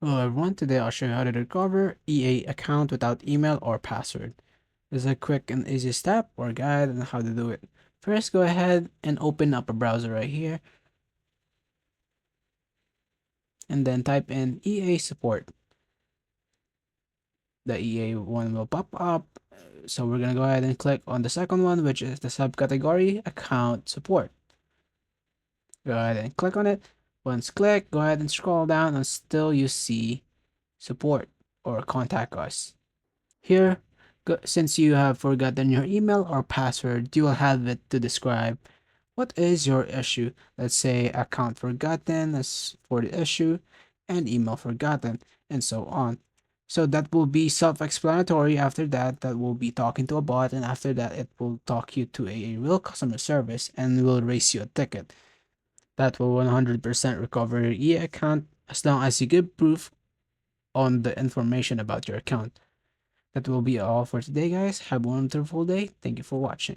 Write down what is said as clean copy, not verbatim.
Hello everyone, today I'll show you how to recover EA account without email or password. This is a quick and easy step or guide on how to do it. First, go ahead and open up a browser right here and then type in EA support. The EA one will pop up. So we're gonna go ahead and click on the second one, which is the subcategory account support. Go ahead and click on it. Once clicked, go ahead and scroll down until you see support or contact us. Here, since you have forgotten your email or password, you will have it to describe what is your issue. Let's say account forgotten as for the issue and email forgotten and so on. So that will be self-explanatory. After that, that will be talking to a bot, and after that, it will talk you to a real customer service and will raise you a ticket. That will 100% recover your account as long as you give proof on the information about your account. That will be all for today, guys. Have a wonderful day. Thank you for watching.